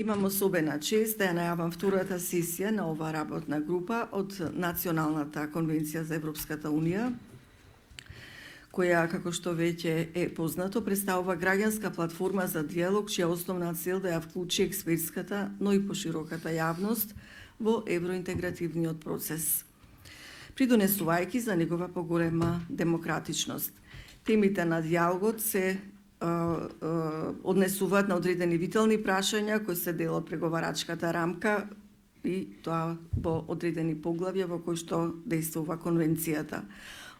Имам особена чест да ја најавам втората сесија на оваа работна група од Националната конвенција за Европската Унија, која, како што веќе е познато, представува граѓанска платформа за диалог, чија основна цел да ја вклучи експертската, но и пошироката јавност во евроинтегративниот процес, придонесувајќи за негова поголема демократичност. Темите на диалогот се однесуваат на одредени витални прашања кои се дел од преговарачката рамка и тоа во одредени поглавја во кои што действува конвенцијата.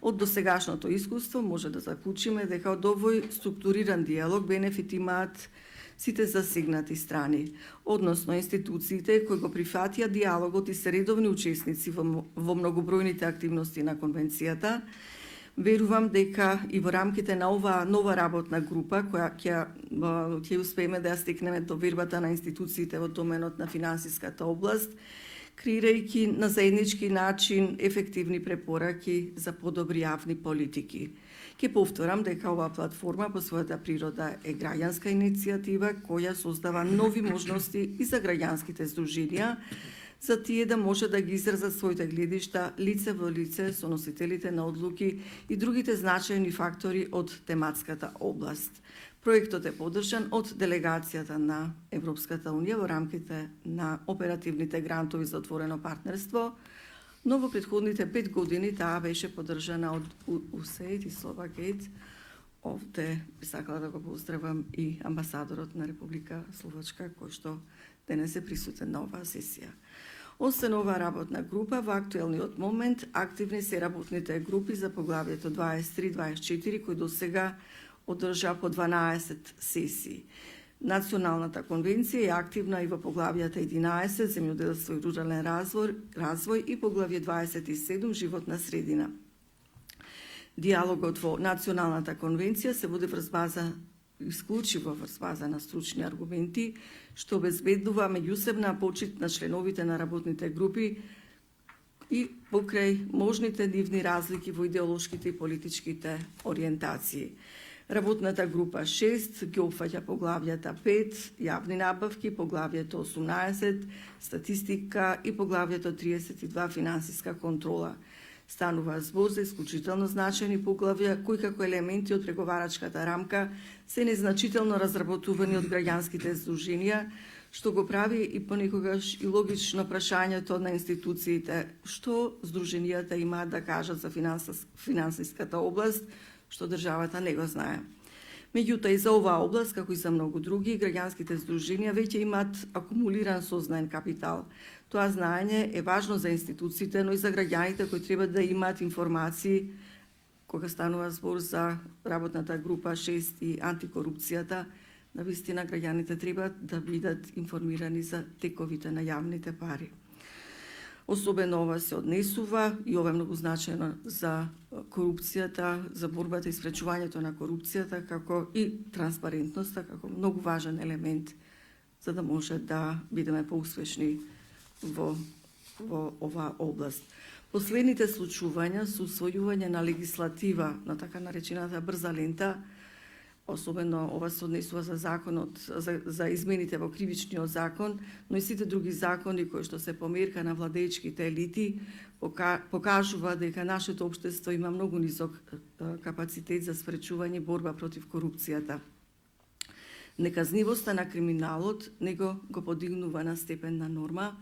Од досегашното искуство може да заклучиме дека од овој структуриран диалог бенефит имаат сите засегнати страни, односно институциите кои го прифатија диалогот и се редовни учесници во многобројните активности на конвенцијата. Верувам дека и во рамките на оваа нова работна група, која ќе успееме да ја стекнеме довербата на институциите во доменот на финансиската област, креирајќи на заеднички начин ефективни препораки за подобри јавни политики. Ќе повторам дека оваа платформа по својата природа е граѓанска иницијатива која создава нови можности и за граѓанските здруженија, за тие да може да ги изразат своите гледишта лице во лице со носителите на одлуки и другите значајни фактори од тематската област. Проектот е поддржан од делегацијата на Европската Унија во рамките на оперативните грантови за отворено партнерство, но во претходните 5 години таа беше поддржана од USAID и Словакейт. Овде би сакала да го поздравам и амбасадорот на Република Словачка, кој што денес е присутен на оваа сесија. Освен оваа работна група, во актуелниот момент активни се работните групи за поглавјето 23-24, кои до сега одржа по 12 сесии. Националната конвенција е активна и во поглавјата 11 земјоделство и рурален развој и поглавје 27 животна средина. Диалогот во Националната конвенција се води врз база исклучиво врз база на стручни аргументи, што обезбедува меѓусебна почит на членовите на работните групи и покрај можните нивни разлики во идеолошките и политичките ориентации. Работната група 6 ги опфаќа поглавјата 5, јавни набавки, поглавјето 18, статистика и поглавјето 32, финансиска контрола. Станува збор за исклучително значајни поглавја, кои како елементи од преговарачката рамка се незначително разработувани од граѓанските здруженија, што го прави и понекогаш и логично прашањето на институциите што здруженијата имаат да кажат за финансиската област, што државата не го знае. Меѓутоа и за оваа област, како и за многу други, граѓанските здруженија веќе имаат акумулиран сознаен капитал. Тоа знаење е важно за институциите, но и за граѓаните кои треба да имаат информации кога станува збор за работната група 6 и антикорупцијата. Навистина граѓаните треба да бидат информирани за тековите на јавните пари. Особено ова се однесува и ова е многу значајно за корупцијата, за борбата и спречувањето на корупцијата, како и транспарентноста, како многу важен елемент за да може да бидеме поуспешни во оваа област. Последните случувања со усвојување на легислатива на така наречената брза лента, особено ова се однесува за законот за измените во кривичниот закон, но и сите други закони кои што се померка на владеечките елити покажува дека нашето општество има многу низок капацитет за спречување и борба против корупцијата. Неказнивоста на криминалот него го подигнува на степен на норма,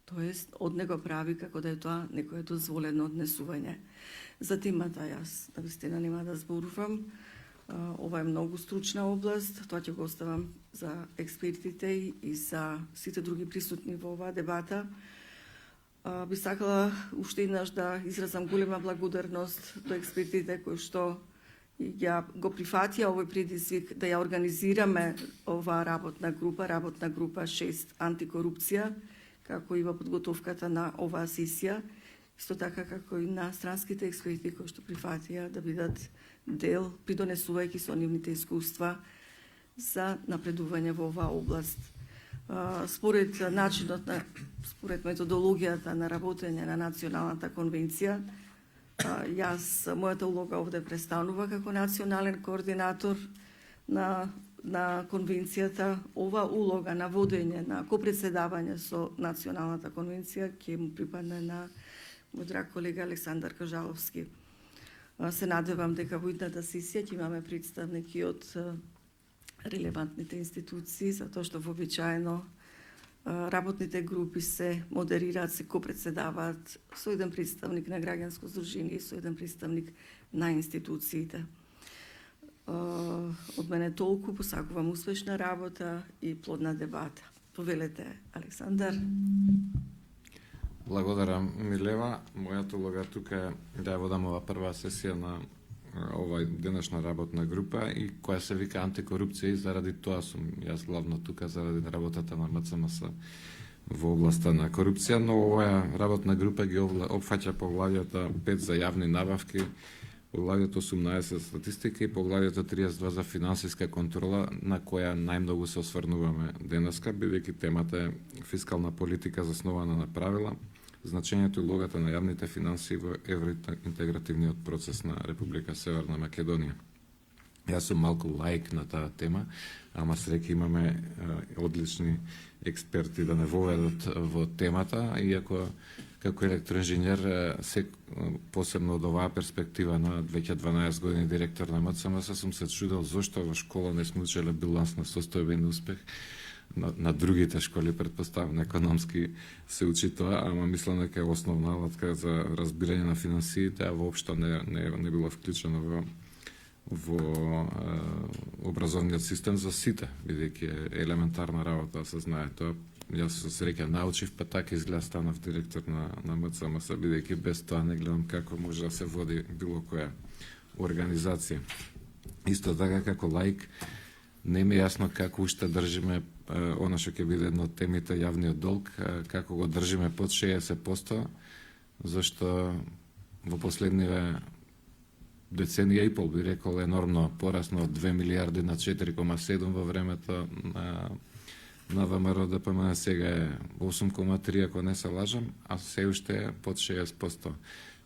тоест од него прави како да е тоа некое дозволено однесување. За темата јас навистина нема да зборувам. Ова е многу стручна област, тоа ќе го оставам за експертите и за сите други присутни во оваа дебата. Би сакала уште еднаш да изразам голема благодарност до експертите кои што го прифатија овој предизвик да ја организираме оваа работна група 6 антикорупција, како и во подготовката на оваа сесија, исто така како и на странските експерти кои што прифатија да бидат дел, придонесувајќи со нивните искуства за напредување во оваа област. Според методологијата на работење на Националната конвенција, мојата улога овде престанува како национален координатор на на конвенцијата, ова улога на водење, на копредседавање со националната конвенција ќе му припадне на мој драг колега Александар Кажаловски. Се надевам дека во идната сесија ќе имаме представники од релевантните институции, затоа што вообичаено работните групи се модерираат, се копредседаваат со еден представник на граѓанско здружение и со еден представник на институциите. Од мене толку, посакувам успешна работа и плодна дебата. Повелете, Александар. Благодарам, Милева. Мојата улога тука е да ја водам ова прва сесија на овај денешна работна група и која се вика антикорупција, и заради тоа сум јас главно тука, заради работата на МЦМС во областа на корупција, но оваа работна група ги опфаќа поглавјата 5 за јавни набавки, поглавјето 18 статистика и поглавјето 32 за финансиска контрола, на која најмногу се осврнуваме денеска, бидејќи темата е фискална политика заснована на правила, значењето и улогата на јавните финансии во евроинтегративниот процес на Република Северна Македонија. Јас сум малку лаик на таа тема, ама среќа имаме одлични експерти да не воведат во темата, иако како електроинженер, посебно од оваа перспектива на 2012 години директор на МЦМС, сум се чудел зошто во школа не сме учеле биланс на состојбен успех. На другите школи, предпоставам, економски се учи тоа, ама мислам дека е основна алатка за разбирање на финансиите, а воопшто не било вклучено во образовниот систем за сите, бидејќи е елементарна работа да се знае тоа. Јас со среќа научив, па така изгледа станав директор на МЦМС, бидејќи без тоа не гледам како може да се води било која организација. Исто така како лаик, не ми е јасно како уште држиме она што ќе биде едно од темите јавниот долг, како го држиме под 60%, зашто во последниве деценија и пол би рекол енормно порасно од 2 милиарди на 4,7 во времето на ВМРО ДПМН, сега е 8,3 ако не се лажам, а се уште е под 60%,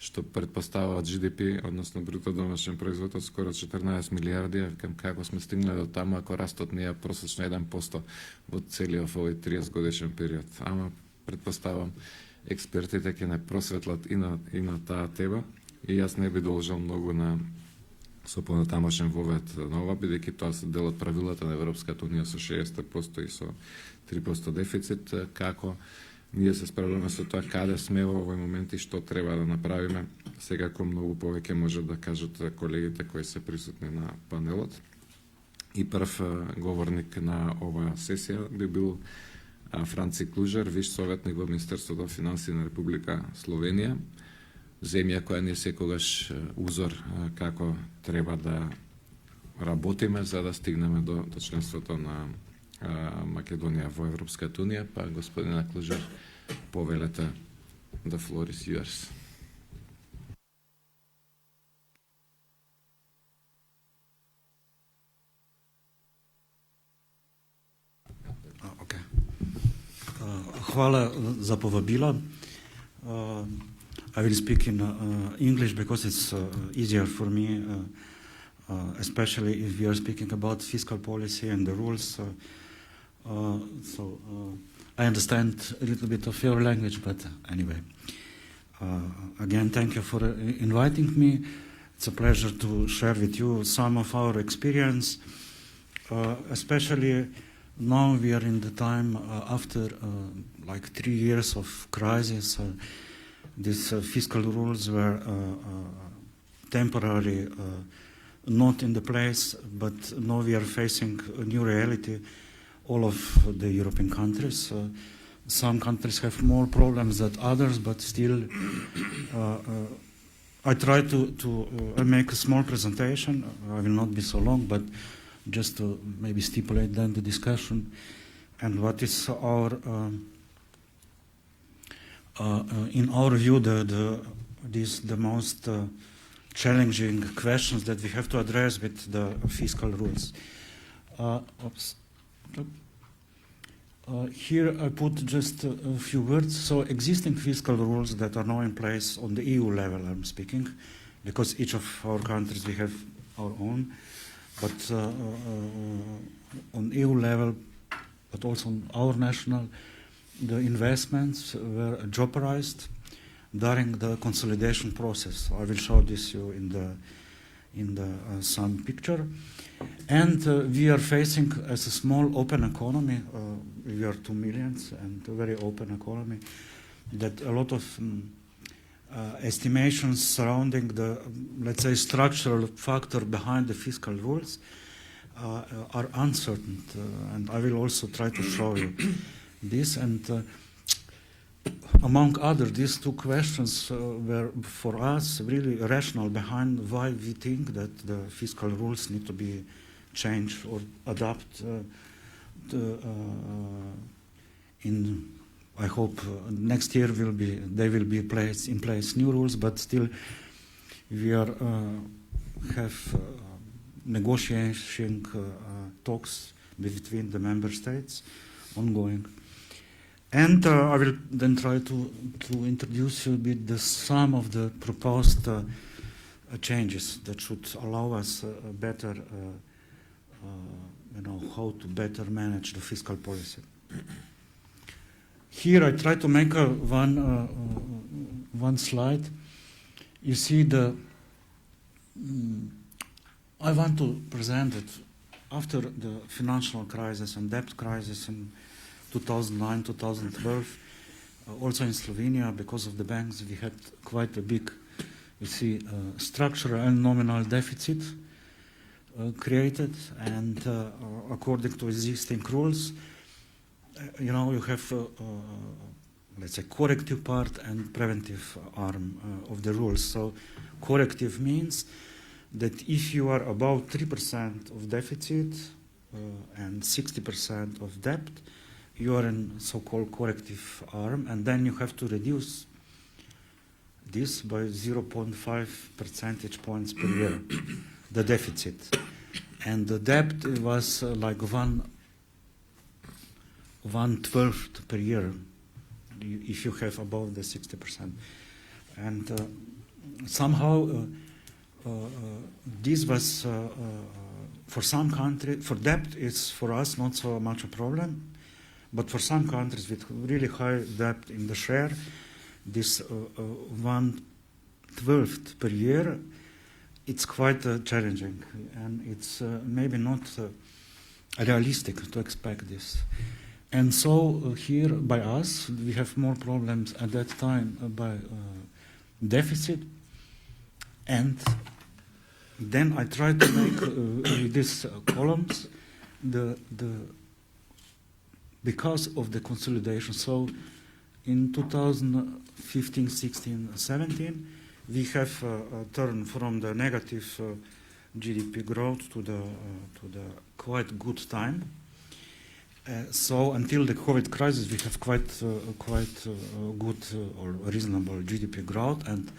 што предпоставува од GDP, односно бруто домашен производ од скоро 14 милиарди, викам како сме стигнале до таму ако растот не е просечно 1% во целиот овој 30 годишен период. Ама предпоставам експертите ќе не просветлат и на таа тема, и јас не би должел многу со понатамошен вовед на ова, бидејќи тоа се дел од правилата на Европската унија со 60% и со 3% дефицит, како ние се справуваме со тоа, каде сме во овој момент и што треба да направиме. Секако многу повеќе може да кажат колегите кои се присутни на панелот. И прв говорник на оваа сесија би бил Франци Клужар, виш советник во Министерството за финансии на Република Словенија, земја која не секогаш узор како треба да работиме за да стигнеме до членството на Македонија во Европската унија. Па господина Клужар, повелете, the floor is yours. Hvala za povabilo. I will speak in English because it's easier for me, especially if we are speaking about fiscal policy and the rules. I understand a little bit of your language, but anyway. Again, thank you for inviting me. It's a pleasure to share with you some of our experience, especially now we are in the time after like 3 years of crisis. These fiscal rules were temporarily not in the place, but now we are facing a new reality, all of the European countries. Some countries have more problems than others, but still I try to make a small presentation. I will not be so long, but just to maybe stipulate then the discussion and what is our in our view, the most challenging questions that we have to address with the fiscal rules. Here I put just a few words. So existing fiscal rules that are now in place on the EU level, I'm speaking, because each of our countries, we have our own. but on EU level, but also on our national, the investments were jeopardized during the consolidation process. I will show this you in the some picture. And we are facing, as a small open economy, we are 2 million and a very open economy, that a lot of estimations surrounding the, let's say, structural factor behind the fiscal rules are uncertain. And I will also try to show you this. And among others, these two questions were for us really rational behind why we think that the fiscal rules need to be changed or adapted in, I hope next year they will be placed in place new rules, but still we are have negotiation talks between the member states ongoing. And I will then try to introduce you with the some of the proposed changes that should allow us better, how to better manage the fiscal policy. Here I try to make one slide. You see I want to present it after the financial crisis and debt crisis in 2009, 2012, also in Slovenia, because of the banks, we had quite a big, structural and nominal deficit created, and according to existing rules, you have, let's say, corrective part and preventive arm of the rules. So corrective means that if you are about 3% of deficit and 60% of debt, you are in so-called corrective arm, and then you have to reduce this by 0.5 percentage points per year, the deficit. And the debt was like 1/12 per year, if you have above the 60%. And somehow this was, for some countries, for debt it's for us not so much a problem. But for some countries with really high debt in the share, this 1/12 per year, it's quite challenging, and it's maybe not realistic to expect this. And so here by us, we have more problems at that time by deficit, and then I tried to make with these columns because of the consolidation. So in 2015, 16, 17, we have turned from the negative GDP growth to the quite good time. So until the COVID crisis, we have quite good or reasonable GDP growth, and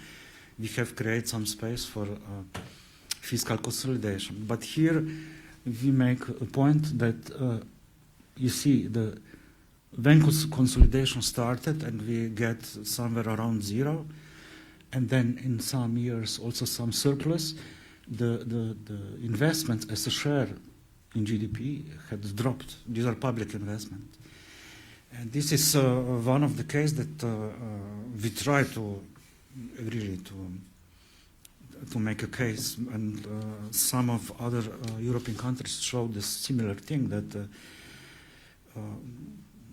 we have created some space for fiscal consolidation. But here we make a point that you see, when consolidation started and we get somewhere around 0, and then in some years also some surplus, the investments as a share in GDP had dropped. These are public investments. And this is one of the cases that we try to really to make a case, and some of other European countries show the similar thing, that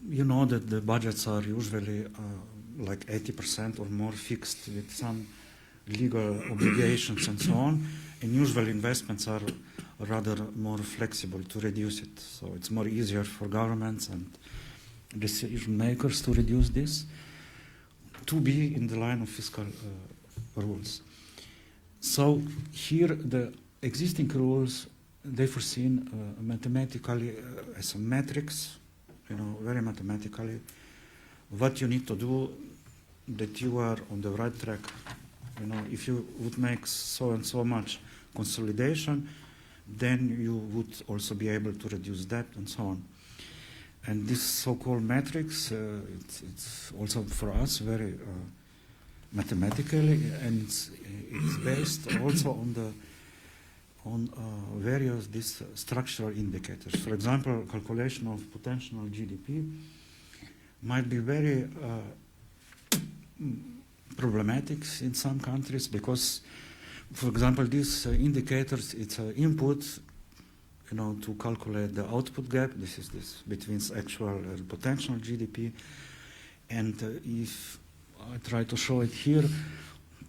you know that the budgets are usually like 80% or more fixed with some legal obligations and so on, and usually investments are rather more flexible to reduce it. So it's more easier for governments and decision makers to reduce this, to be in the line of fiscal rules. So here the existing rules, they foreseen mathematically as a matrix, very mathematically, what you need to do that you are on the right track. If you would make so and so much consolidation, then you would also be able to reduce debt and so on. And this so-called matrix, it's also for us very mathematically, and it's based also on the on various these structural indicators. For example, calculation of potential GDP might be very problematic in some countries because, for example, these indicators, it's an input, to calculate the output gap. This is this between actual and potential GDP. And if I try to show it here,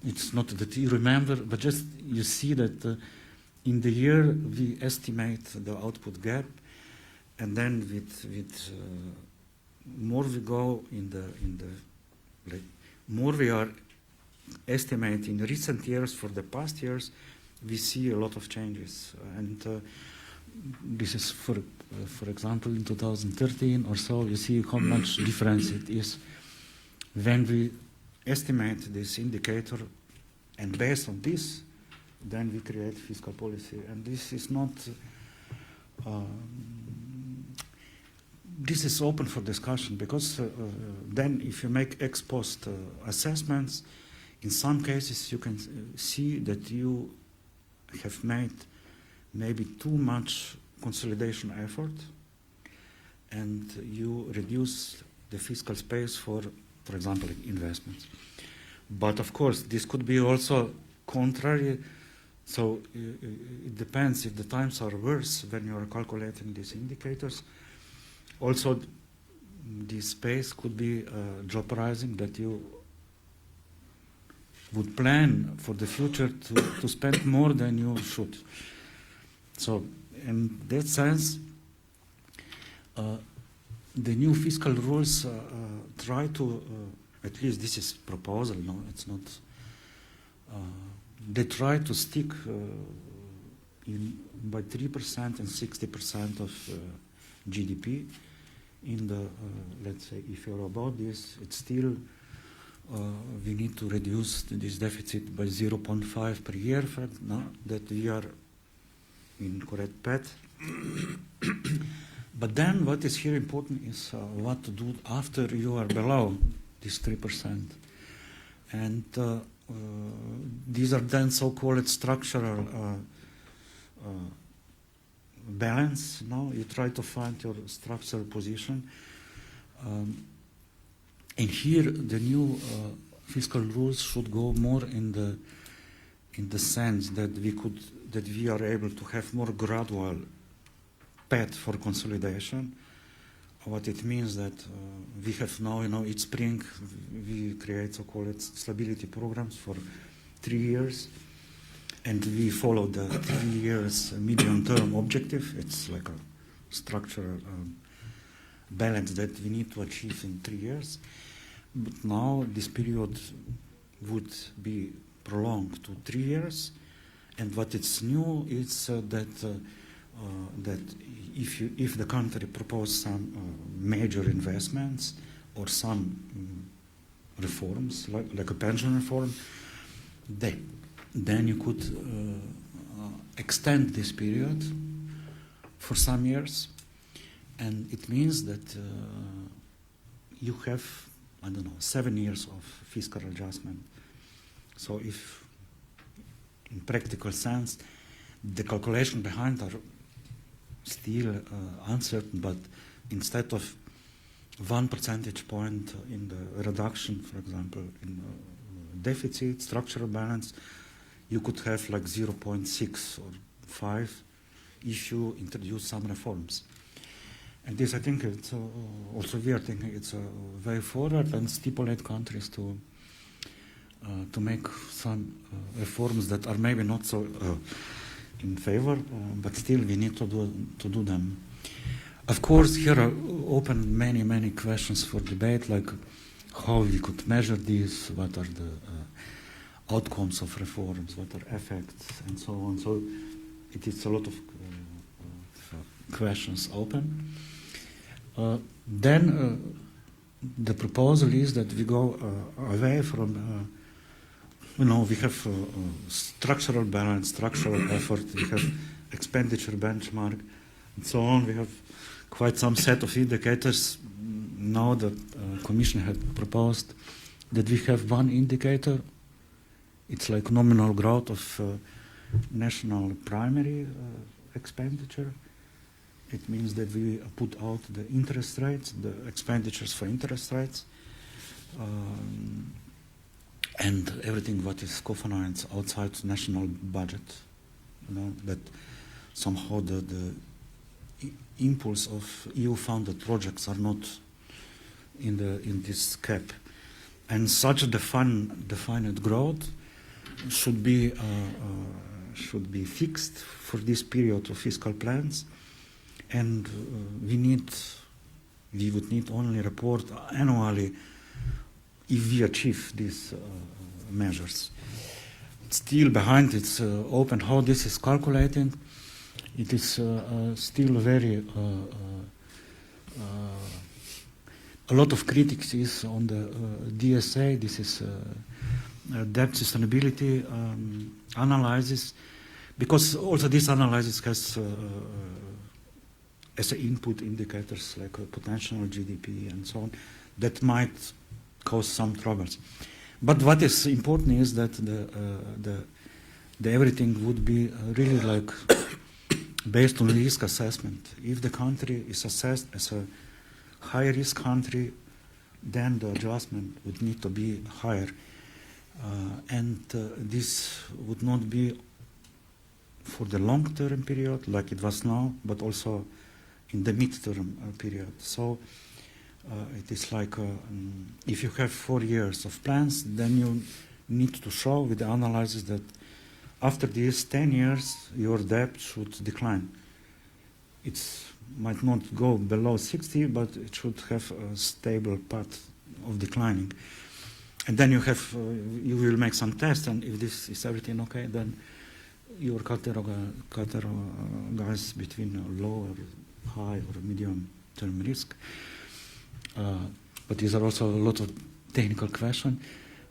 it's not that you remember, but just you see that in the year we estimate the output gap, and then with more we go more we are estimating recent years for the past years, we see a lot of changes. And this is for example, in 2013 or so, you see how much difference it is when we estimate this indicator, and based on this, then we create fiscal policy. And this is not, this is open for discussion, because then if you make ex post assessments, in some cases you can see that you have made maybe too much consolidation effort, and you reduce the fiscal space for example, investments. But of course, this could be also contrary. So it depends if the times are worse when you are calculating these indicators. Also, this space could be jeopardizing that you would plan for the future to spend more than you should. So in that sense, the new fiscal rules try to, at least this is proposal, no, it's not, they try to stick by 3% and 60% of GDP in the, let's say, if you're about this, it's still, we need to reduce this deficit by 0.5 per year, no, that we are in correct path. But then what is here important is what to do after you are below this 3%. And these are then so-called structural balance. No? You try to find your structural position. And here the new fiscal rules should go more in the sense that we are able to have more gradual path for consolidation. What it means that we have now, each spring we create so-called stability programs for 3 years, and we follow the 3 years medium-term objective. It's like a structural balance that we need to achieve in 3 years. But now this period would be prolonged to 3 years, and what is new is that if the country proposes some major investments or some reforms, like a pension reform, then you could extend this period for some years, and it means that you have, 7 years of fiscal adjustment. So if, in practical sense, the calculation behind are still uncertain, but instead of 1 percentage point in the reduction, for example, in deficit, structural balance, you could have like 0.6 or 5 if you introduce some reforms. And this, I think, it's also we are thinking it's a way forward and stipulate countries to make some reforms that are maybe not so in favor, but still we need to do them. Of course, here are open many questions for debate, like how we could measure this, what are the outcomes of reforms, what are effects, and so on. So it is a lot of questions open. Then the proposal is that we go away from we have structural balance, structural effort, we have expenditure benchmark, and so on. We have quite some set of indicators. Now the Commission had proposed that we have one indicator. It's like nominal growth of national primary expenditure. It means that we put out the interest rates, the expenditures for interest rates, and everything what is co-financed outside national budget. That somehow the impulse of EU-funded projects are not in this cap. And such a defined growth should be fixed for this period of fiscal plans, and we would need only report annually if we achieve these measures. Still behind it's open how this is calculated. It is still very a lot of critics is on the DSA. This is debt sustainability analysis, because also this analysis has as input indicators like potential GDP and so on that might cause some troubles. But what is important is that the everything would be really like based on risk assessment. If the country is assessed as a high risk country, then the adjustment would need to be higher. And this would not be for the long-term period like it was now, but also in the mid-term period. So it is like if you have 4 years of plans, then you need to show with the analysis that after these 10 years, your debt should decline. It might not go below 60, but it should have a stable path of declining. And then you will make some tests, and if this is everything okay, then you will categorize between low or high or medium-term risk. But these are also a lot of technical questions.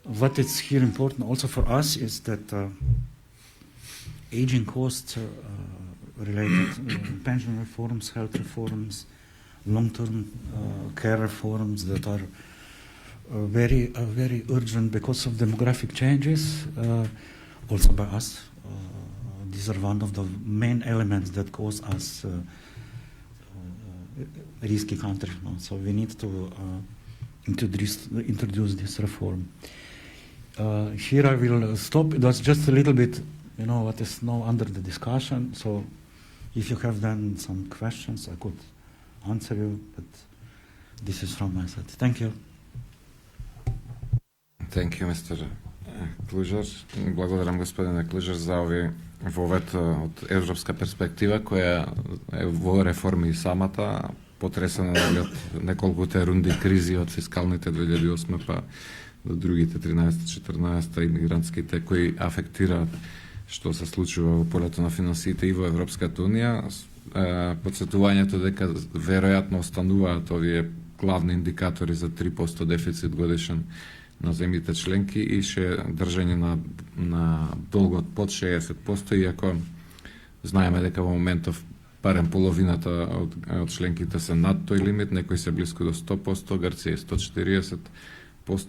What is here important also for us is that aging costs related pension reforms, health reforms, long-term care reforms that are very urgent because of demographic changes, also by us. These are one of the main elements that cause us risky country. So we need to introduce this reform. Here I will stop. That's just a little bit, what is now under the discussion. So if you have then some questions, I could answer you, but this is from my side. Thank you. Thank you, Mr. Клужар. Благодарам господине Клужар за вовето од европска перспектива која е во реформи самата, потресена од неколкуте рунди кризи од фискалните 2008 па до другите 13-14 имигрантските кои афектираат што се случува во полето на финансиите и во Европската унија. Подсетувањето дека веројатно остануваат овие главни индикатори за 3% дефицит годишен на земјите членки и држање на долгот под 60%, иако знаеме дека во моментов барем половината од членките се над тој лимит, некои се близко до 100%, Грција е 140%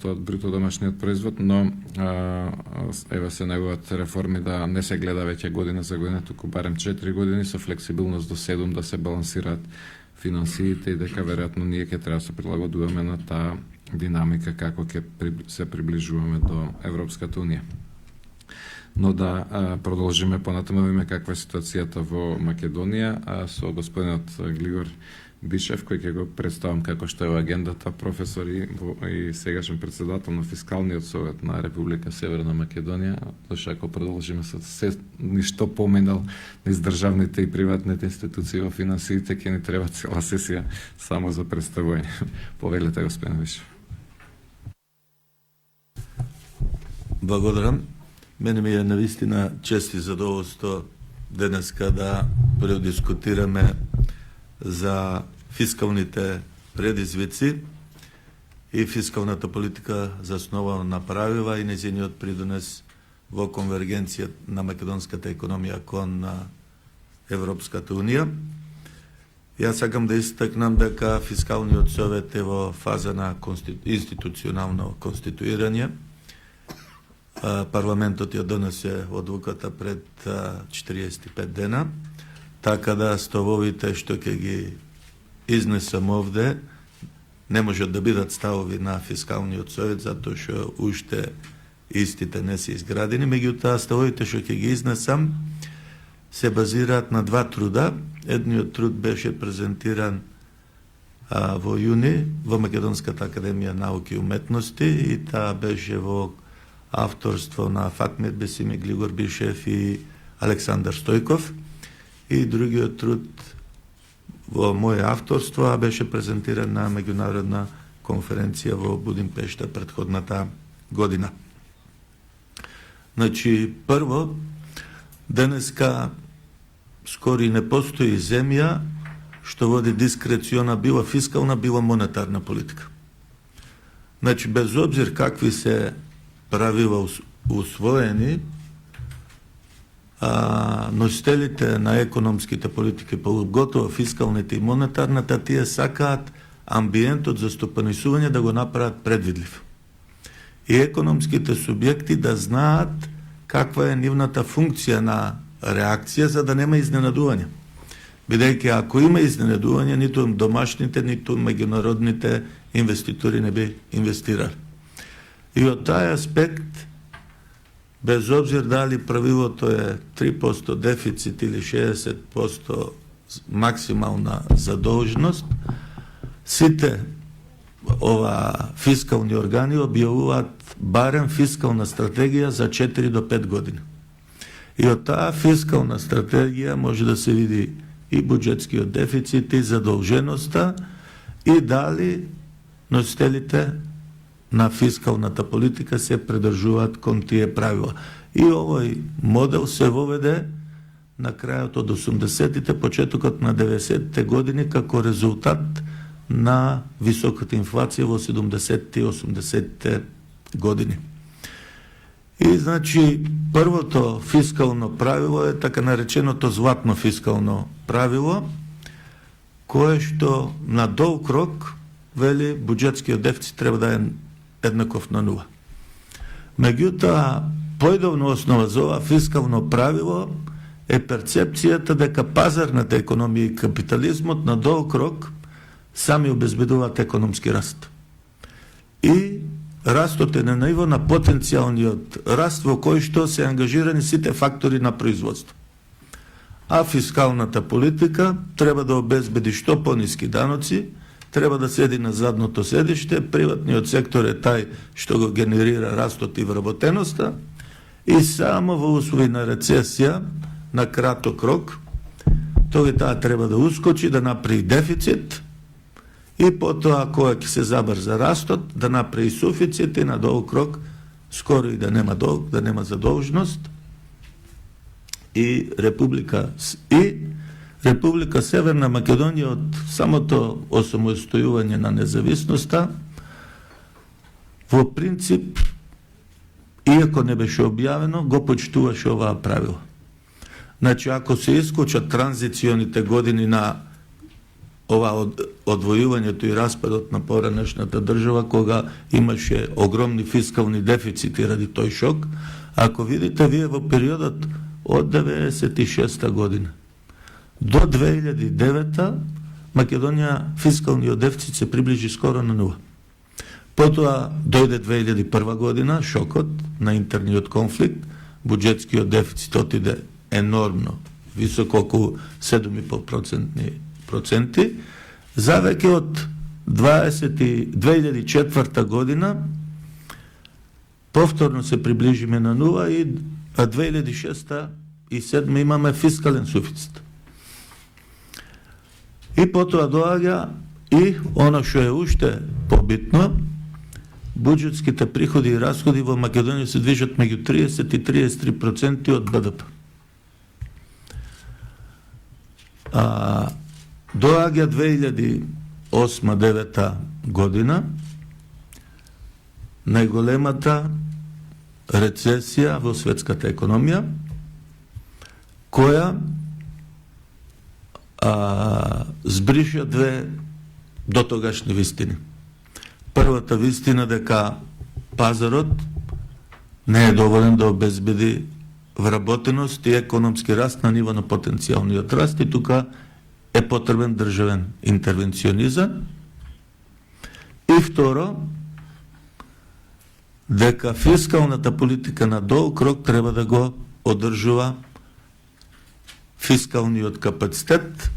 од бруто домашниот производ, но еве се неговите реформи да не се гледа веќе година за година, туку барем 4 години со флексибилност до 7 да се балансираат финансиите и дека веројатно ние ќе треба да се прилагодуваме на таа динамика како ќе се приближуваме до Европската унија. Но да продолжиме понатаму, видиме каква е ситуацијата во Македонија со господинот Глигор Бишев, кој ќе го представам како што е во агендата, професор и сегашен председател на Фискалниот совет на Република Северна Македонија. Зашто ако продолжиме со се ништо поменал низ државните и приватните институции во финансиите, ќе ни треба цела сесија само за представување. Повелете, господин Бишев. Благодарам. Мене ми е навистина чест и задоволство денеска да предискутираме за фискалните предизвици и фискалната политика заснова на правила и незиниот придонес во конвергенција на македонската економија кон Европската унија. Јас сакам да истакнам дека Фискалниот совет е во фаза на институционално конституирање. парламентот ја донесе одлуката пред 45 дена, така да ставовите што ќе ги изнесам овде не можат да бидат ставови на фискалниот совет, затоа што уште истите не се изградени, меѓутоа ставовите што ќе ги изнесам се базираат на два труда. Едниот труд беше презентиран во јуни во Македонската академија науки и уметности и таа беше во авторство на Фатмир Бесими, Глигор Бишев и Александар Стојков. И другиот труд во моје авторство беше презентиран на меѓународна конференција во Будимпешта претходната година. Значи, прво, денеска скоро и не постои земја што води дискрециона било фискална, било монетарна политика. Значи, без обзир какви се правила усвоени, носителите на економските политики, поготово фискалните и монетарната, тие сакаат амбиентот за стопанисување да го направат предвидлив. И економските субјекти да знаат каква е нивната функција на реакција, за да нема изненадување. Бидејќи ако има изненадување, ниту домашните, ниту меѓународните инвеститори не би инвестирали. И од тај аспект, без обзир дали правилото е 3% дефицит или 60% максимална задолженост, сите фискални органи објавуваат барем фискална стратегија за 4 до 5 години. И од таа фискална стратегија може да се види и буџетскиот дефицит, и задолженоста, и дали носителите на фискалната политика се придржуваат кон тие правила. И овој модел се воведе на крајот од 80-тите, почетокот на 90-те години, како резултат на високата инфлација во 70-те и 80-те години. И, значи, првото фискално правило е така нареченото златно фискално правило, кое што на долг рок вели буџетскиот дефицит треба да е еднаков на нула. Меѓутоа, појдовна основа за ова фискално правило е перцепцијата дека пазарната економија и капитализмот на долг рок сами обезбедуваат економски раст. И растот е на ниво на потенцијалниот раст во кој што се ангажирани сите фактори на производство. А фискалната политика треба да обезбеди што пониски даноци, треба да седи на задното седиште, приватниот сектор е тај што го генерира растот и вработеноста и само во услови на рецесија, на краток рок, тој таа треба да ускочи, да направи дефицит и потоа кога ќе се забрза растот, да направи суфицит и на долг рок скоро и да нема долг, да нема задолжност. И Република Северна Македонија од самото осамостојување на независноста во принцип, иако не беше објавено, го почитуваше оваа правила. Значи, ако се исклучат транзиционите години на ова одвојувањето и распадот на поранешната држава, кога имаше огромни фискални дефицити ради тој шок, ако видите вие во периодот од 96 година до 2009 Македонија фискалниот дефицит се приближи скоро на нула. Потоа дојде 2001 година, шокот на интерниот конфликт, буџетскиот дефицит отиде енормно, високо околу 7,5%, завеќе од 2004 година повторно се приближиме на нула и 2006 и 2007 имаме фискален суфицит. И потоа доаѓа и оно што е уште побитно, буџетските приходи и расходи во Македонија се движат меѓу 30 и 33% од БДП. Доаѓа 2008-2009 година, најголемата рецесија во светската економија, која збриша две дотогашни вистини. Првата вистина дека пазарот не е доволен да обезбеди вработеност и економски раст на ниво на потенциалниот раст и тука е потребен државен интервенционизам. И второ, дека фискалната политика на долг рок треба да го одржува фискалниот капацитет,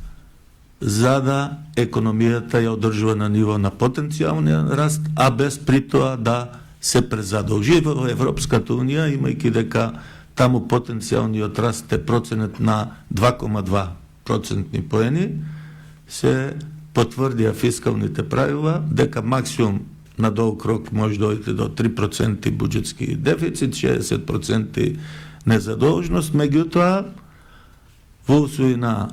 за да економијата ја одржува на ниво на потенцијалниот раст, а без при тоа да се презадолжи. Во Европската унија, имајќи дека таму потенцијалниот раст е проценет на 2,2 процентни поени, се потврдија фискалните правила дека максимум на долг рок може да дојде до 3% буџетски дефицит, 60% незадолжност, меѓутоа во услови на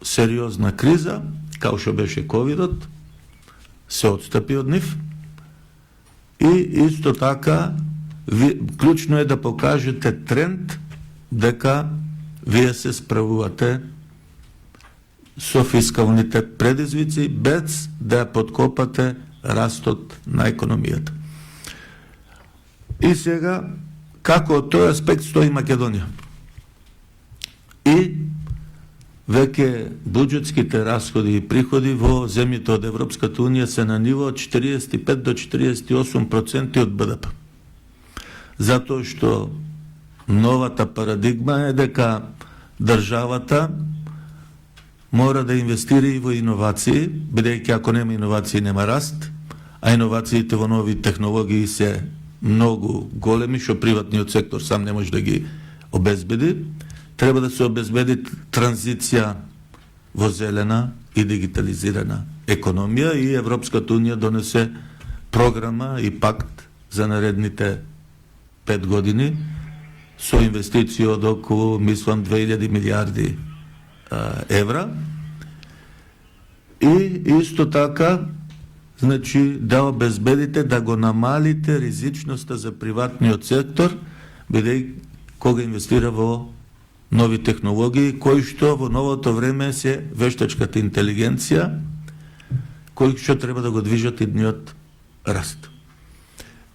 сериозна криза, као што беше ковидот, се отстапи од нив и исто така клучно е да покажете тренд дека вие се справувате со фискалните предизвици без да ја подкопате растот на економијата. И сега, како од тој аспект стои Македонија? И веќе буџетските расходи и приходи во земјите од Европската унија се на ниво 45 до 48% од БДП. Затоа што новата парадигма е дека државата мора да инвестира и во иновации, бидејќи ако нема иновации нема раст, а иновациите во нови технологии се многу големи, што приватниот сектор сам не може да ги обезбеди. Треба да се обезбеди транзиција во зелена и дигитализирана економија и Европската унија донесе програма и пакт за наредните 5 години со инвестиции од околу, мислам, 2000 милиарди евра. И исто така, значи, да обезбедите, да го намалите ризичноста за приватниот сектор, бидејќи кога инвестира во нови технологии, кои што во новото време се вештачката интелигенција, кои што треба да го движат идниот раст.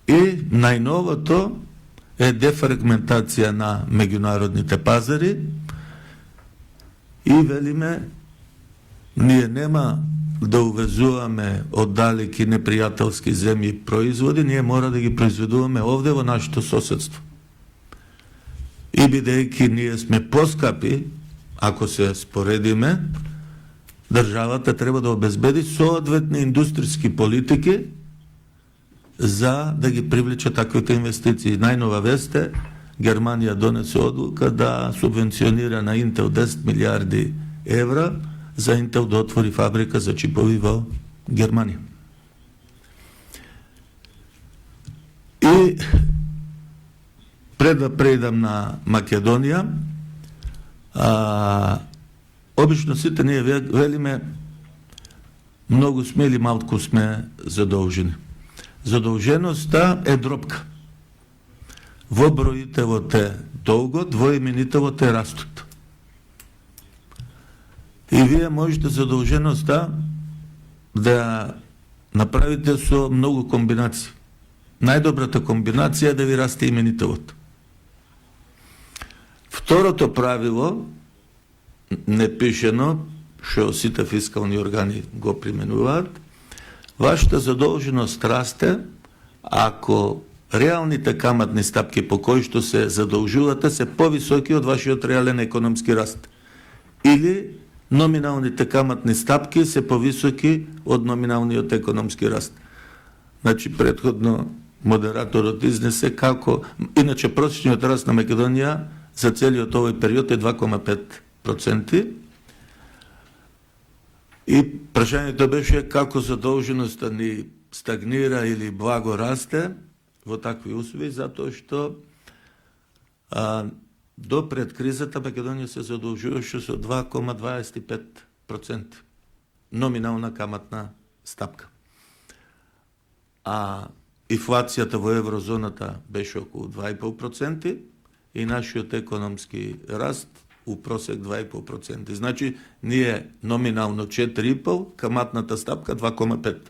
И најновото е дефрагментација на меѓународните пазари и велиме, ние нема да увезуваме оддалеки непријателски земји производи, ние мора да ги произведуваме овде во нашето соседство. И бидејќи ние сме поскапи, ако се споредиме, државата треба да обезбеди соодветни индустријски политики за да ги привлече таквите инвестиции. Најнова вест е, Германија донесе одлука да субвенционира на Интел 10 милиарди евра за Интел да отвори фабрика за чипови во Германија. И пред да преидам на Македонија, обично сите ние велиме многу сме или малку сме задолжени. Задолженоста е дропка. Во бројителот е долгот, во именителот е растот. И вие можете задолженоста да направите со многу комбинации. Најдобрата комбинација е да ви расте именителот. Второто правило, непишено, што сите фискални органи го применуваат, вашата задолженост расте ако реалните каматни стапки по кои што се задолжувате се повисоки од вашиот реален економски раст. Или номиналните каматни стапки се повисоки од номиналниот економски раст. Значи, предходно модераторот изнесе како, иначе просечниот раст на Македонија за целиот овој период е 2,5%. И прашањето беше како задолженоста ни стагнира или благо расте во такви услови, затоа што до пред кризата Македонија се задолжуваше со 2,25% номинална каматна стапка. А инфлацијата во еврозоната беше околу 2,5% и нашиот економски раст у просек 2,5%. Значи, ние номинално 4,5%, каматната стапка 2,5%.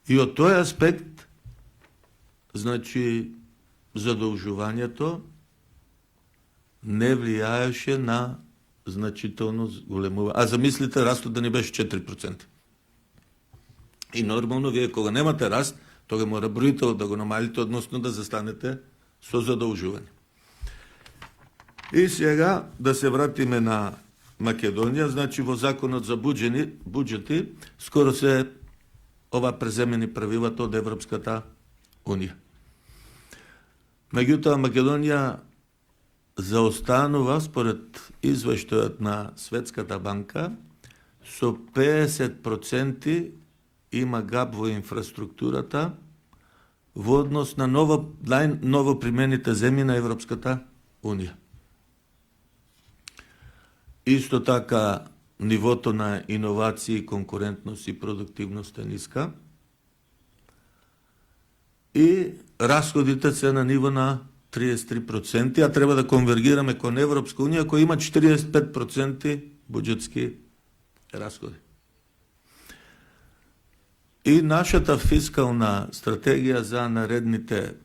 И од тој аспект, значи, задолжувањето не влијаеше на значително големува. А замислите, растот да не беше 4%. И нормално, вие кога немате раст, тога мора броителот да го намалите, односно да застанете со задолжување. И сега да се вратиме на Македонија, значи во законот за буџети скоро се ова преземени правилата од Европската Унија. Меѓутоа, Македонија заостанува според извештајот на Светската банка со 50% има гап во инфраструктурата во однос на ново примените земји на Европската Унија. Исто така, нивото на иновации, конкурентност и продуктивност е ниска. И расходите се на ниво на 33%, а треба да конвергираме кон Европска Унија, која има 45% буџетски расходи. И нашата фискална стратегија за наредните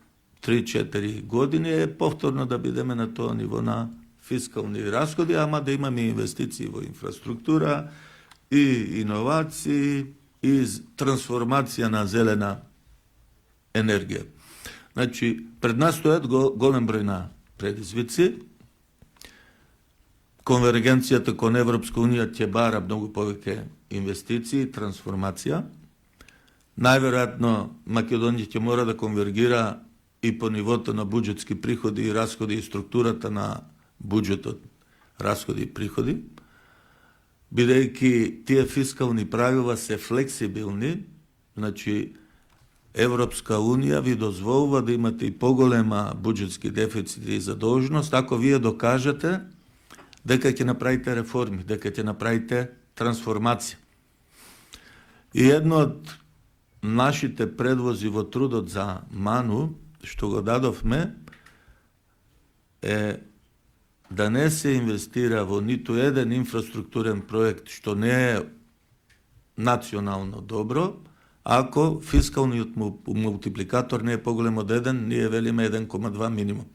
3-4 години е повторно да бидеме на тоа ниво на фискални расходи, ама да имаме инвестиции во инфраструктура и иновации и трансформација на зелена енергија. Значи, пред нас стоят голем број на предизвици. Конвергенцијата кон Европска Унија ќе бара многу повеќе инвестиции и трансформација. Најверојатно Македонија ќе мора да конвергира и по нивото на буџетски приходи и расходи и структурата на буџетот, расходи и приходи, бидејќи тие фискални правила се флексибилни, значи Европска Унија ви дозволува да имате и поголема буџетски дефицит и задолженост, ако вие докажете дека ќе направите реформи, дека ќе направите трансформација. И едно од нашите предвози во трудот за Ману, што го дадовме, е да не се инвестира во ниту еден инфраструктурен проект што не е национално добро, ако фискалниот мултипликатор не е поголем од 1, ние велиме 1,2 минимум.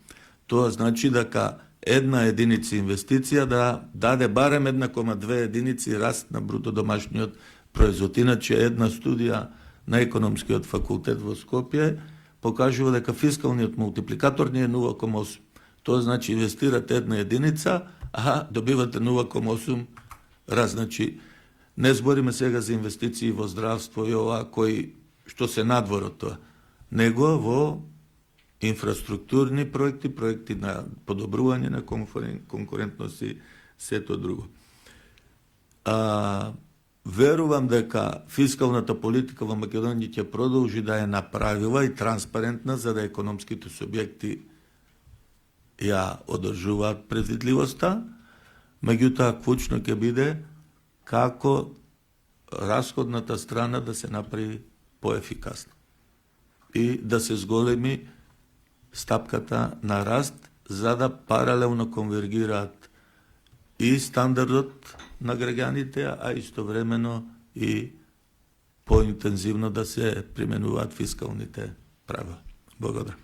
Тоа значи дека една единица инвестиција да даде барем 1,2 единици раст на бруто домашниот производ. Иначе една студија на економскиот факултет во Скопје покажува дека фискалниот мултипликатор не е 0,8. Тоа значи инвестирате една единица, а добивате 0,8 раз. Значи, не збориме сега за инвестиции во здравство и ова кои што се надвор од тоа, него во инфраструктурни проекти, проекти на подобрување на конкурентност и сето друго. Верувам дека фискалната политика во Македонија ќе продолжи да е направила и транспарентна, за да економските субјекти ја одржуваат предвидливоста, меѓутоа клучно ќе биде како расходната страна да се направи поефикасна и да се зголеми стапката на раст, за да паралелно конвергираат и стандардот на граѓаните, а истовремено и поинтензивно да се применуваат фискалните правила. Благодарам.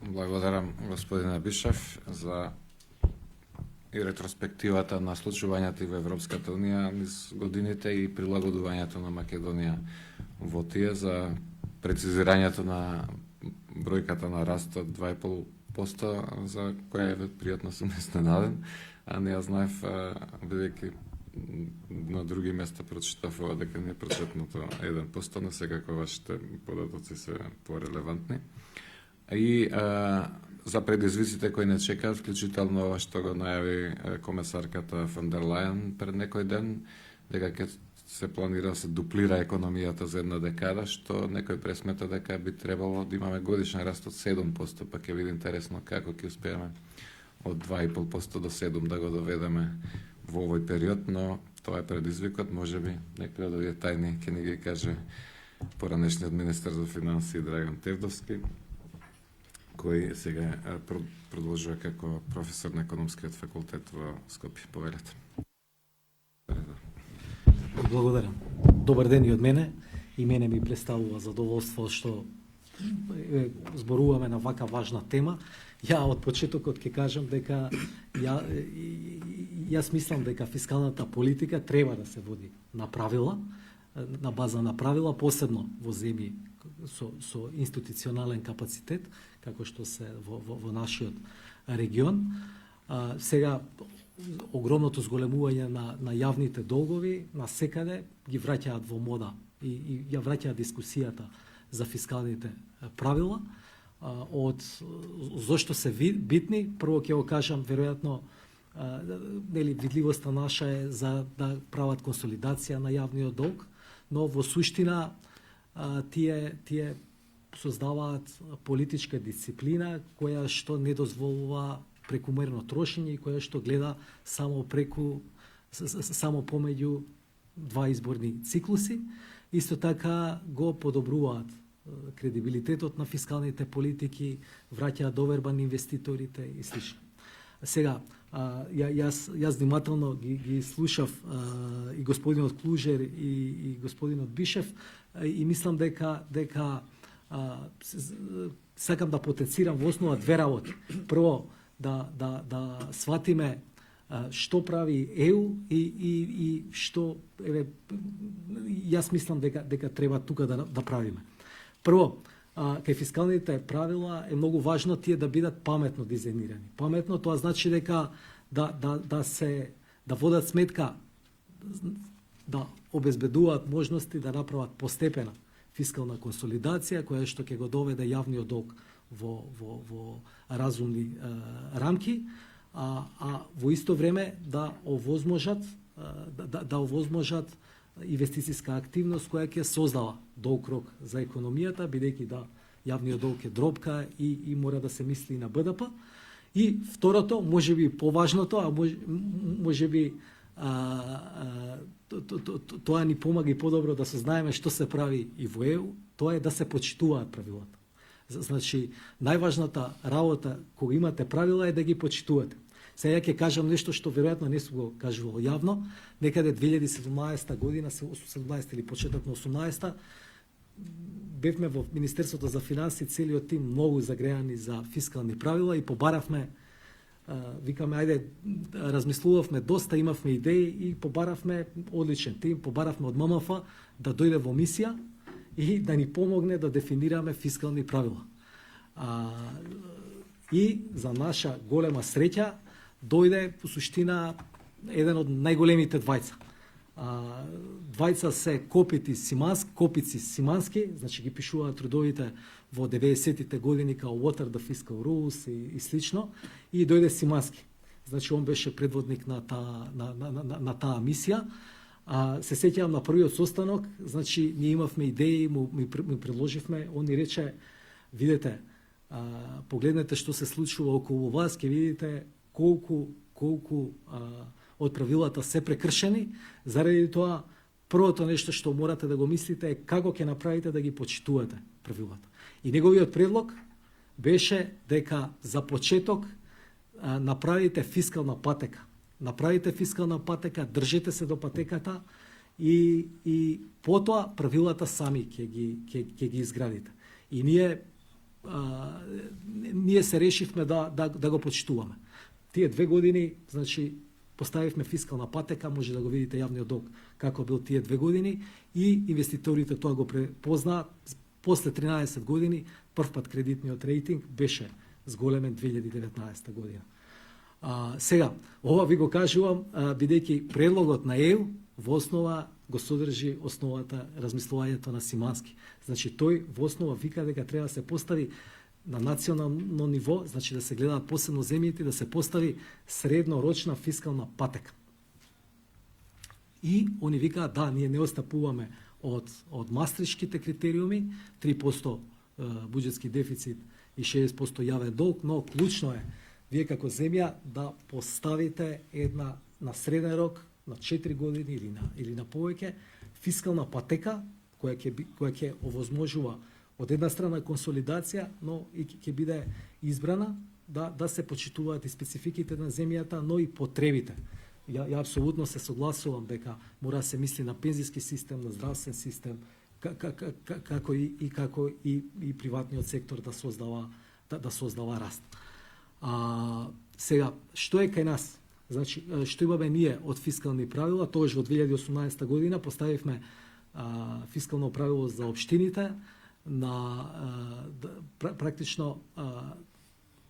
Благодарам господине Бишев за и ретроспективата на случувањата во Европската Унија низ годините и прилагодувањето на Македонија во тие, за прецизирањето на бројката на растот 2,5%, за која е пријатно сум изненаден, а не ја знаев, бидејќи на други места прочитав ова дека не е прочетното 1%, но секако вашите податоци се порелевантни. И за предизвиците кои не чекаат, вклучително ова што го најави комесарката фон дер Лајен пред некој ден, дека ќе се планира да се дуплира економијата за една декада, што некој пресмета дека би требало да имаме годишен раст од 7%, па ќе биде интересно како ќе успееме од 2,5% до 7% да го доведеме во овој период, но тоа е предизвикот, можеби некој од овие тајни ќе ни ги каже поранешниот министер за финансии Драган Тевдовски, кој сега продолжува како професор на економскиот факултет во Скопје. Повелете. Благодарам. Добар ден и од мене. И мене ми представува задоволство што зборуваме на вака важна тема. Ја од почетокот ќе кажам дека јас мислам дека фискалната политика треба да се води на правила, на база на правила, посебно во земји со институционален капацитет, како што се во нашиот регион. Сега огромното зголемување на јавните долгови на секаде ги враќаат во мода и ја враќаат дискусијата за фискалните правила. Од зошто се битни, прво ќе го кажам, веројатно видливоста наша е за да прават консолидација на јавниот долг, но во суштина тие создаваат политичка дисциплина која што не дозволува прекумерно трошење и која што гледа само помеѓу два изборни циклуси. Исто така го подобруваат кредибилитетот на фискалните политики, враќаат доверба на инвеститорите и слично. Сега, јас внимателно ги слушав и господинот Клужер и господинот Бишев и мислам дека сакам да потенцирам во основа две работи. Прво, да сватиме што прави ЕУ и што јас мислам дека треба тука да правиме. Прво, кај фискалните правила е многу важно тие да бидат паметно дизајнирани. Паметно тоа значи дека да водат сметка, да обезбедуваат можности да направат постепена фискална консолидација која што ќе го доведе јавниот долг во разумни рамки, а во исто време да овозможат инвестицијска активност која ќе создава долг рок за економијата, бидејќи јавниот долг е дробка и мора да се мисли на БДП. И второто, можеби поважното, а можеби тоа ни помага и подобро да сознаеме што се прави и во ЕУ, тоа е да се почитуваат правилата. Значи, најважната работа кога имате правила е да ги почитувате. Сега ќе кажам нешто што веројатно не сум го кажувал јавно, некаде 2017 година, 17 или почеток на 18-та, бевме во Министерството за финансии, целиот тим многу загреани за фискални правила и побаравме, викаме, ајде, размислувавме доста, имавме идеи и побаравме одличен тим, побаравме од ММФ да дојде во мисија и да ни помогне да дефинираме фискални правила. И за наша голема среќа дојде по суштина еден од најголемите двајца. Двајца се Копици Симански, значи ги пишуваат трудовите во 90-тите години као What are the Fiscal Rules и слично, и дојде Симански. Значи он беше предводник на таа мисија. Се сеќавам на првиот состанок, значи ние имавме идеи, ми предложивме, он ни рече, видете, погледнете што се случува околу вас, ќе видите колку од правилата се прекршени. Заради тоа, првото нешто што морате да го мислите е како ќе направите да ги почитувате правилата. И неговиот предлог беше дека за почеток направите фискална патека. Направите фискална патека, држете се до патеката и потоа правилата сами ќе ги изградите. И ние се решивме да го почитуваме. Тие 2 години, значи, поставивме фискална патека, може да го видите јавниот долг како бил тие 2 години и инвеститорите тоа го препознаат. После 13 години првпат кредитниот рейтинг беше зголемен 2019 година. Сега, ова ви го кажувам, бидејќи предлогот на ЕУ во основа го содржи основата размислувањето на Симански. Значи, тој во основа вика дека треба да се постави на национално ниво, значи да се гледаат посебно земјите, да се постави среднорочна фискална патека. И они викаат, да, ние не остапуваме од мастришките критериуми, 3% буџетски дефицит и 60% јавен долг, но клучно е вие како земја да поставите една на среден рок, на 4 години или на повеќе, фискална патека која ќе овозможува од една страна консолидација, но и ќе биде избрана да се почитуваат и спецификите на земјата, но и потребите. Ја апсолутно се согласувам дека мора да се мисли на пензиски систем, на здравствен систем, како и приватниот сектор да создава раст. Сега, што е кај нас? Значи, што имаме ние од фискални правила? Тогаш во 2018 година поставивме фискално правило за општините практично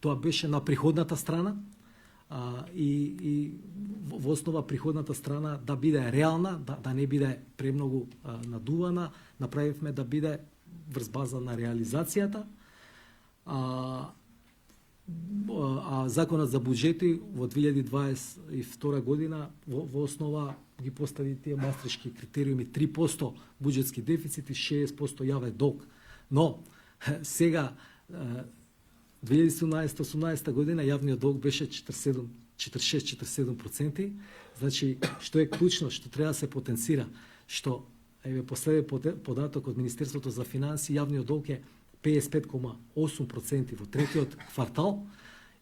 тоа беше на приходната страна и во основа приходната страна да биде реална, да не биде премногу надувана, направивме да биде врз база на реализацијата. А законот за буџети во 2022 година во основа ги постави тие мастришки критериуми 3% буџетски дефицит и 60% јавен долг. Но сега 2017-18 година јавниот долг беше 46-47%. Значи, што е клучно, што треба да се потенцира, што последен податок од Министерството за финансии, јавниот долг е 55,8% во третиот квартал.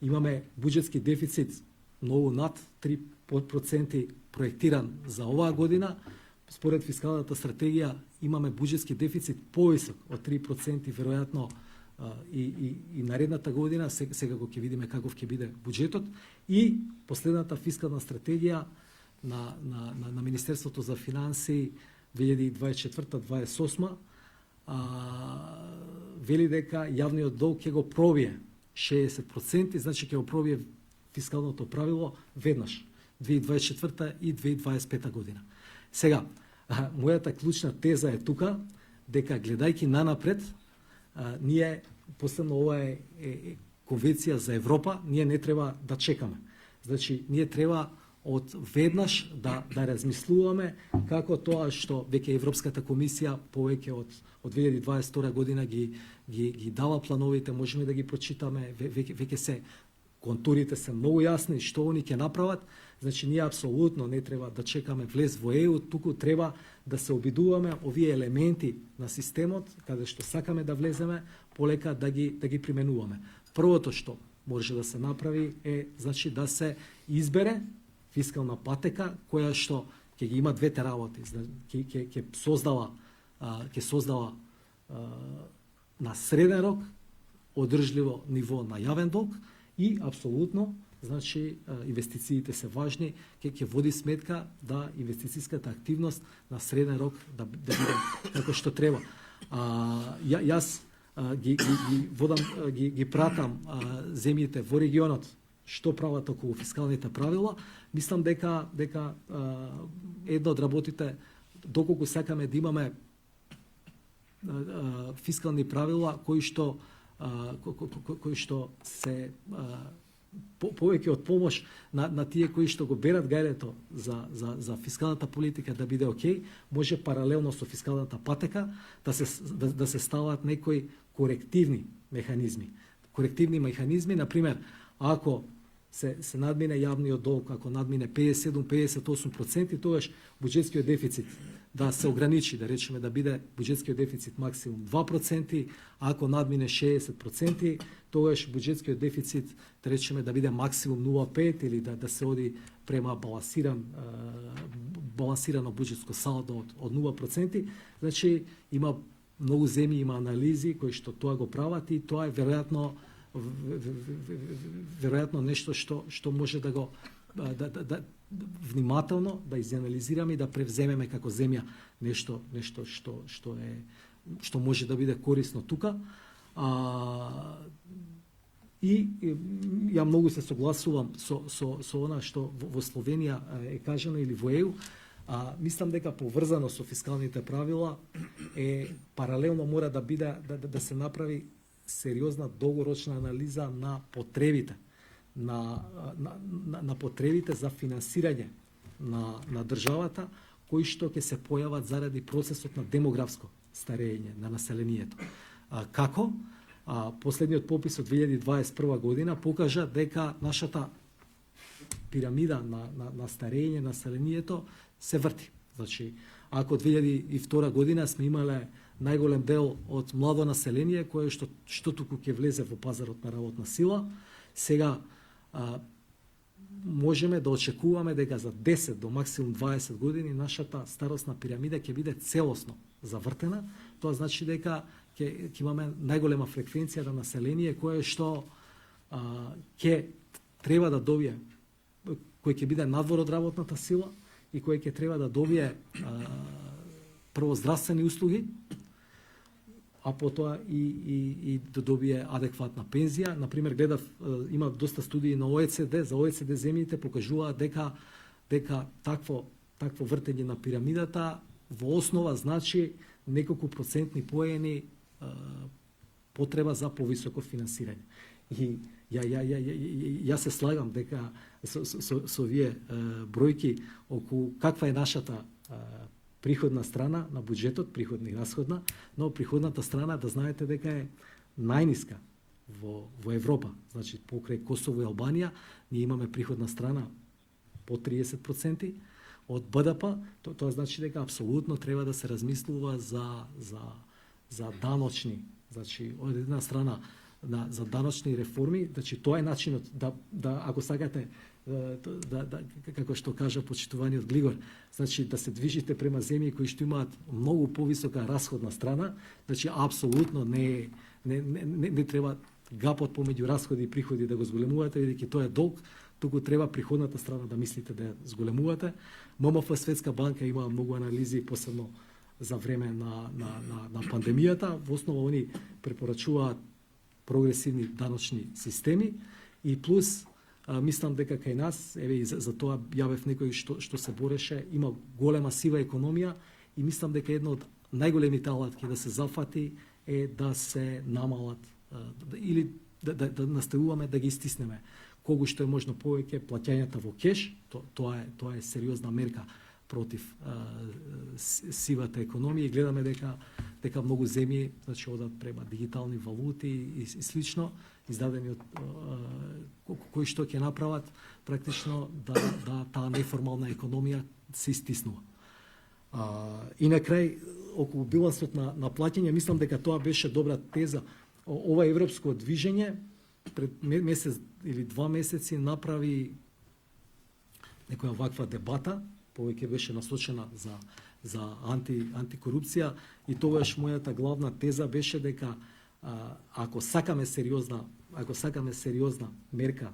Имаме буџетски дефицит многу над 3% проектиран за оваа година. Според фискалната стратегија имаме буџетски дефицит повисок од 3%, веројатно и наредната година, сега го ќе видиме каков ќе биде буџетот. И последната фискална стратегија на Министерството за финансии 2024-2028 вели дека јавниот долг ќе го пробие 60%, значи ќе го пробие фискалното правило веднаш 2024 и 2025 година. Сега, мојата клучна теза е тука, дека гледајќи нанапред, ние, последно ова е конвенција за Европа, ние не треба да чекаме. Значи, ние треба од веднаш да размислуваме како тоа што веќе Европската комисија повеќе од 2022 година ги дава плановите, можеме да ги прочитаме, веќе се контурите се многу јасни што они ќе направат. Значи, ние апсолутно не треба да чекаме влез во ЕУ, туку треба да се обидуваме овие елементи на системот, каде што сакаме да влеземе, полека да ги применуваме. Првото што може да се направи е, значи, да се избере фискална патека која што ќе ги има двете работи, ќе создава на среден рок одржливо ниво на јавен долг и апсолутно, значи, инвестициите се важни, ќе води сметка да инвестицијската активност на среден рок да биде како што треба. Јас ги пратам земјите во регионот што прават околу фискалните правила. Мислам дека една од работите, доколку сакаме да имаме фискални правила кои што се повеќе од помош на тие кои што го берат гајлето за фискалната политика да биде окей, може паралелно со фискалната патека да се стават некои корективни механизми. Корективни механизми, например, ако се надмине јавниот долг, ако надмине 57-58%, тогаш буџетскиот дефицит да се ограничи, да речеме да биде буџетскиот дефицит максимум 2%, а ако надмине 60%, тогаш буџетскиот дефицит да речеме да биде максимум 0,5 или да се оди према балансирано буџетско салдо од 0%. Значи, има многу земји, има анализи кои што тоа го прават и тоа е веројатно нешто што може да го внимателно да изанализираме и да превземеме како земја нешто што може да биде корисно тука. И ја многу се согласувам со она што во Словенија е кажано или во ЕУ. Мислам дека поврзано со фискалните правила е паралелно мора да биде да се направи сериозна долгорочна анализа на потребите на потребите за финансирање на државата кои што ќе се појават заради процесот на демографско старење на населението. Како? Последниот попис од 2021 година покажа дека нашата пирамида на старење на населението се врти. Значи, ако 2002 година сме имале најголем дел од младо население кое што туку ќе влезе во пазарот на работна сила, сега можеме да очекуваме дека за 10 до максимум 20 години нашата старосна пирамида ќе биде целосно завртена, тоа значи дека ќе имаме најголема фреквенција на население кое што ќе треба да добие, кој ќе биде надвор од работната сила и кој ќе треба да добие прво здравствени услуги, а потоа и да добие адекватна пензија. Например, гледав, има доста студии на ОЕЦД, за ОЕЦД земјите покажуваат дека такво вртење на пирамидата во основа значи неколку процентни поени потреба за повисоко финансирање. И ја се слагам дека со овие бројки околу каква е нашата приходна страна на буџетот, приходна и расходна, но приходната страна да знаете дека е најниска во Европа. Значи покрај Косово и Албанија ние имаме приходна страна по 30% од БДП, тоа значи дека апсолутно треба да се размислува за даночни, значи од една страна за даночни реформи, значи тоа е начинот да ако сакате како што кажа почитуваниот Глигор, значи да се движите према земји кои што имаат многу повисока расходна страна, значи апсолутно не треба гапот помеѓу расходи и приходи да го зголемувате, бидејќи тоа е долг, туку треба приходната страна да мислите да ја зголемувате. ММФ Светска банка има многу анализи, посебно за време на пандемијата. Во основа они препорачуваат прогресивни даночни системи и плюс мислам дека кај нас, еве и за тоа јавев некој што се бореше, има голема сива економија и мислам дека една од најголемите алатки да се зафати е да се намалат или да наставуваме да ги стиснеме колку што е можно повеќе плаќањата во кеш. Тоа е сериозна мерка против сивата економија и гледаме дека многу земји значи одат према дигитални валути и слично, издадени од кои што ќе направат практично да таа неформална економија се стиснува. И на крај околу билансот на плаќање, мислам дека тоа беше добра теза. Ова европско движење пред месец или 2 месеци направи некоја ваква дебата, повеќе беше насочена за антикорупција и тогаш мојата главна теза беше дека ако сакаме сериозна мерка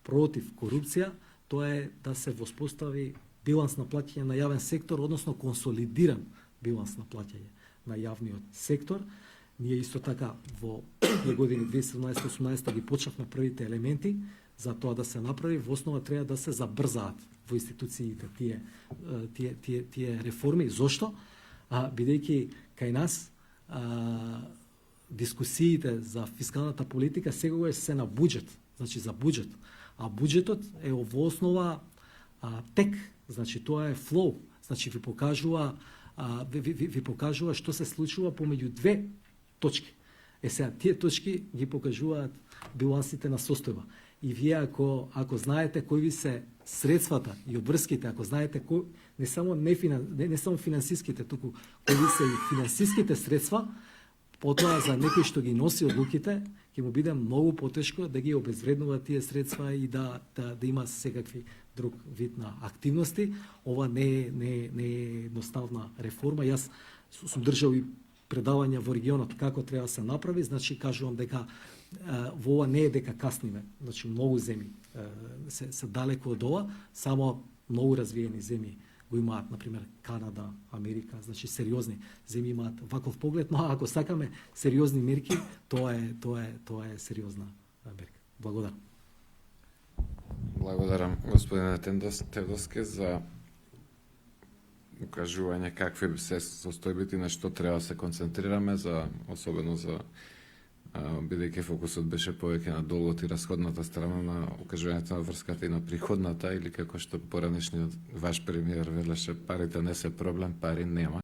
против корупција, тоа е да се воспостави биланс на плаќање на јавен сектор, односно консолидиран биланс на плаќање на јавниот сектор. Ние исто така во години 2017-2018 ги почнавме првите елементи за тоа да се направи. Во основа треба да се забрзаат во институциите тие реформи. Зошто? Бидејќи кај нас дискусиите за фискалната политика сегогаш се на буџет, значи за буџет. А буџетот е во основа тек, значи тоа е флоу, значи ви покажува што се случува помеѓу две точки. Сега тие точки ги покажуваат билансите на состојба. И вие ако знаете кои ви се средствата и обврските, ако знаете кои не само финансиските, туку кои ви се и финансиските средства, потоа за некој што ги носи одлуките, ќе му биде многу потешко да ги обезвреднува тие средства и да има секакви друг вид на активности. Ова не е едноставна реформа. Јас сум држал и предавања во регионот како треба да се направи, значи кажувам дека во ова не е дека касниме. Значи многу земји се далеку од ова, само многу развиени земји го имаат, например Канада, Америка, значи сериозни земји имаат ваков поглед, но ако сакаме сериозни мерки, тоа е сериозна мерка. Благодарам. Благодарам господине Тевдовски за укажување какви се состојбите на што треба да се концентрираме, особено за бидејќи фокусот беше повеќе на долгот и расходната страна на укажувањето на врската и на приходната, или како што поранешниот ваш премиер велеше, парите не се проблем, пари нема.